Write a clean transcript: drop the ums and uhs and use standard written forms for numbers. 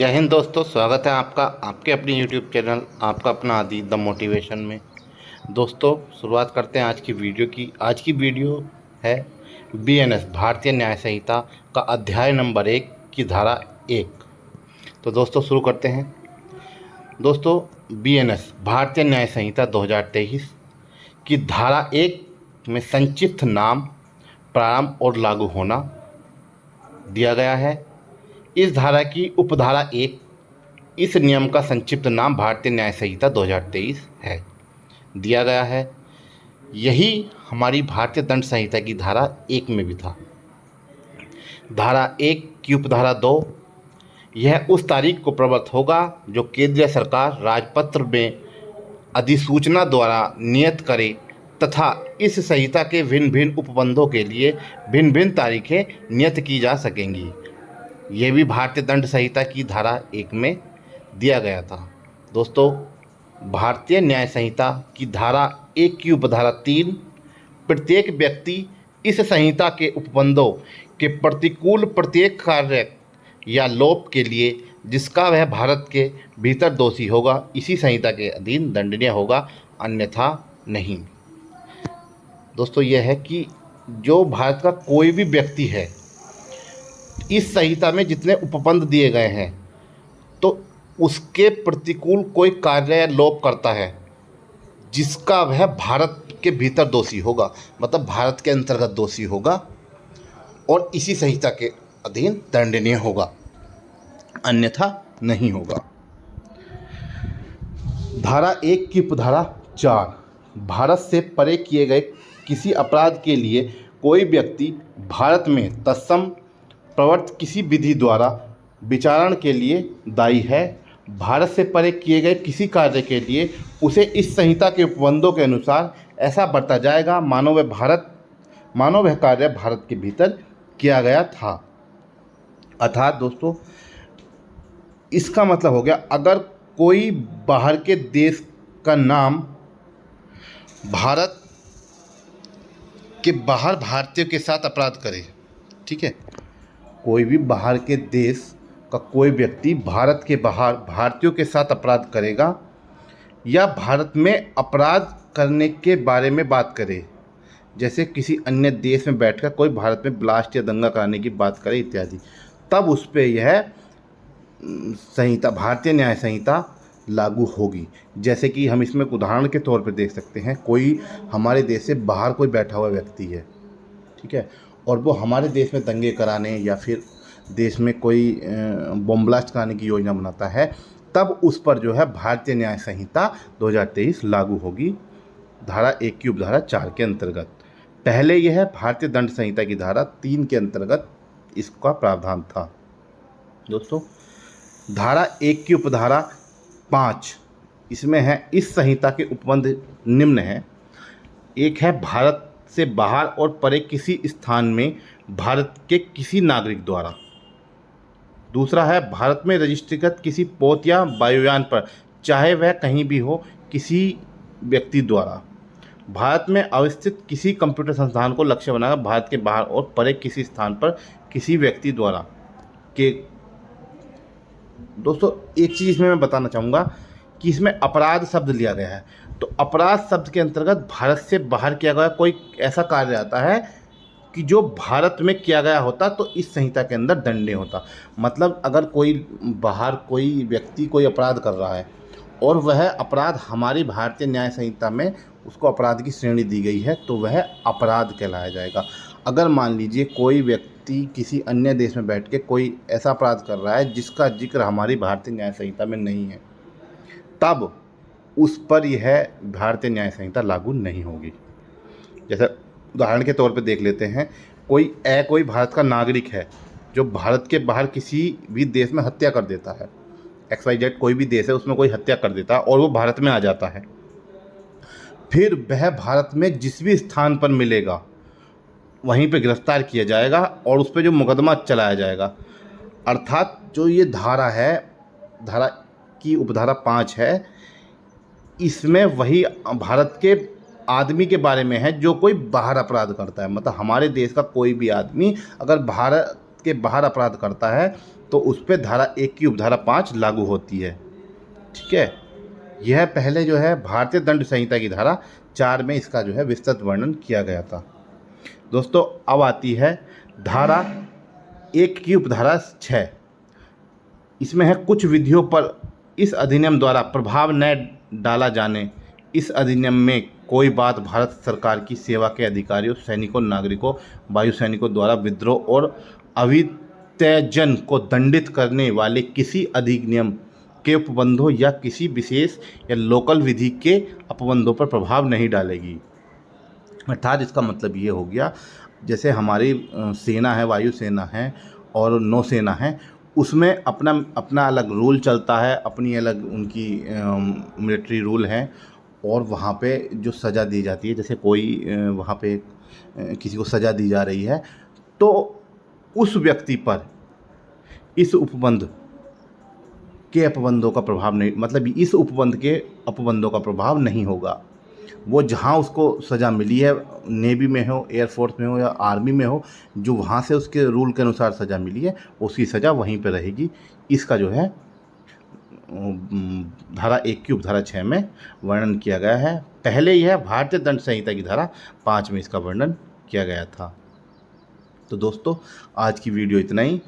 जय हिंद दोस्तों, स्वागत है आपका आपके अपने यूट्यूब चैनल आपका अपना आदि द मोटिवेशन में। दोस्तों, शुरुआत करते हैं आज की वीडियो की। आज की वीडियो है बीएनएस भारतीय न्याय संहिता का अध्याय नंबर 1 की धारा 1। तो दोस्तों शुरू करते हैं। दोस्तों, बीएनएस भारतीय न्याय संहिता 2023 की धारा 1 में संक्षिप्त नाम, प्रारंभ और लागू होना दिया गया है। इस धारा की उपधारा 1 इस नियम का संक्षिप्त नाम भारतीय न्याय संहिता 2023 है दिया गया है। यही हमारी भारतीय दंड संहिता की धारा 1 में भी था। धारा 1 की उपधारा 2, यह उस तारीख को प्रवृत्त होगा जो केंद्रीय सरकार राजपत्र में अधिसूचना द्वारा नियत करे तथा इस संहिता के भिन्न भिन्न उपबंधों के लिए भिन्न भिन्न तारीखें नियत की जा सकेंगी। ये भी भारतीय दंड संहिता की धारा 1 में दिया गया था। दोस्तों, भारतीय न्याय संहिता की धारा 1 की उपधारा 3, प्रत्येक व्यक्ति इस संहिता के उपबंधों के प्रतिकूल प्रत्येक कार्य या लोप के लिए जिसका वह भारत के भीतर दोषी होगा, इसी संहिता के अधीन दंडनीय होगा, अन्यथा नहीं। दोस्तों, यह है कि जो भारत का कोई भी व्यक्ति है, इस संहिता में जितने उपबंध दिए गए हैं, तो उसके प्रतिकूल कोई कार्य या लोप करता है जिसका वह भारत के भीतर दोषी होगा, मतलब भारत के अंतर्गत दोषी होगा और इसी संहिता के अधीन दंडनीय होगा, अन्यथा नहीं होगा। धारा 1 की उपधारा 4, भारत से परे किए गए किसी अपराध के लिए कोई व्यक्ति भारत में तत्सम प्रवर्त किसी विधि द्वारा विचारण के लिए दायी है। भारत से परे किए गए किसी कार्य के लिए उसे इस संहिता के उपबंधों के अनुसार ऐसा बरता जाएगा मानो वह कार्य भारत के भीतर किया गया था। अर्थात दोस्तों, इसका मतलब हो गया, अगर कोई बाहर के देश का नाम भारत के बाहर भारतीयों के साथ अपराध करे, ठीक है, कोई भी बाहर के देश का कोई व्यक्ति भारत के बाहर भारतीयों के साथ अपराध करेगा या भारत में अपराध करने के बारे में बात करे, जैसे किसी अन्य देश में बैठकर कोई भारत में ब्लास्ट या दंगा कराने की बात करे इत्यादि, तब उस पर यह संहिता भारतीय न्याय संहिता लागू होगी। जैसे कि हम इसमें एक उदाहरण के तौर पर देख सकते हैं, कोई हमारे देश से बाहर कोई बैठा हुआ व्यक्ति है, ठीक है, और वो हमारे देश में दंगे कराने या फिर देश में कोई बम ब्लास्ट कराने की योजना बनाता है, तब उस पर जो है भारतीय न्याय संहिता 2023 लागू होगी, धारा 1 की उपधारा 4 के अंतर्गत। पहले यह भारतीय दंड संहिता की धारा 3 के अंतर्गत इसका प्रावधान था। दोस्तों, धारा 1 की उपधारा 5, इसमें है इस संहिता के उपबंध निम्न हैं। एक है भारत से बाहर और परे किसी स्थान में भारत के किसी नागरिक द्वारा। दूसरा है भारत में रजिस्ट्रीकृत किसी पोत या वायुयान पर, चाहे वह कहीं भी हो, किसी व्यक्ति द्वारा। भारत में अवस्थित किसी कंप्यूटर संस्थान को लक्ष्य बनाकर भारत के बाहर और परे किसी स्थान पर किसी व्यक्ति द्वारा के। दोस्तों, एक चीज़ इसमें मैं बताना चाहूँगा कि इसमें अपराध शब्द लिया गया है, तो अपराध शब्द के अंतर्गत भारत से बाहर किया गया कोई ऐसा कार्य आता है कि जो भारत में किया गया होता तो इस संहिता के अंदर दंडनीय होता। मतलब अगर कोई बाहर कोई व्यक्ति कोई अपराध कर रहा है और वह अपराध हमारी भारतीय न्याय संहिता में उसको अपराध की श्रेणी दी गई है, तो वह अपराध कहलाया जाएगा। अगर मान लीजिए कोई व्यक्ति किसी अन्य देश में बैठ के कोई ऐसा अपराध कर रहा है जिसका जिक्र हमारी भारतीय न्याय संहिता में नहीं है, तब उस पर यह भारतीय न्याय संहिता लागू नहीं होगी। जैसे उदाहरण के तौर पे देख लेते हैं, कोई भारत का नागरिक है जो भारत के बाहर किसी भी देश में हत्या कर देता है, XYZ कोई भी देश है उसमें कोई हत्या कर देता है और वो भारत में आ जाता है, फिर वह भारत में जिस भी स्थान पर मिलेगा वहीं पे गिरफ्तार किया जाएगा और उस पर जो मुकदमा चलाया जाएगा। अर्थात जो ये धारा है, धारा की उपधारा 5 है, इसमें वही भारत के आदमी के बारे में है जो कोई बाहर अपराध करता है। मतलब हमारे देश का कोई भी आदमी अगर भारत के बाहर अपराध करता है तो उस पर धारा 1 की उपधारा 5 लागू होती है। ठीक है, यह पहले जो है भारतीय दंड संहिता की धारा 4 में इसका जो है विस्तृत वर्णन किया गया था। दोस्तों अब आती है धारा 1 की उपधारा 6। इसमें है कुछ विधियों पर इस अधिनियम द्वारा प्रभाव न डाला जाने। इस अधिनियम में कोई बात भारत सरकार की सेवा के अधिकारियों, सैनिकों, नागरिकों, वायु सैनिकों द्वारा विद्रोह और अवित्यजन को दंडित करने वाले किसी अधिनियम के उपबंधों या किसी विशेष या लोकल विधि के उपबंधों पर प्रभाव नहीं डालेगी। अर्थात इसका मतलब ये हो गया, जैसे हमारी सेना है, वायुसेना है और नौसेना है, उसमें अपना अपना अलग रूल चलता है, अपनी अलग उनकी मिलिट्री रूल है। और वहाँ पे जो सज़ा दी जाती है, जैसे कोई वहाँ पे किसी को सज़ा दी जा रही है, तो उस व्यक्ति पर इस उपबंध के अपबंधों का प्रभाव नहीं, मतलब इस उपबंध के अपबंधों का प्रभाव नहीं होगा। वो जहाँ उसको सज़ा मिली है, नेवी में हो, एयरफोर्स में हो या आर्मी में हो, जो वहाँ से उसके रूल के अनुसार सज़ा मिली है, उसकी सज़ा वहीं पर रहेगी। इसका जो है धारा 1 की उपधारा 6 में वर्णन किया गया है। पहले यह भारतीय दंड संहिता की धारा 5 में इसका वर्णन किया गया था। तो दोस्तों आज की वीडियो इतना ही।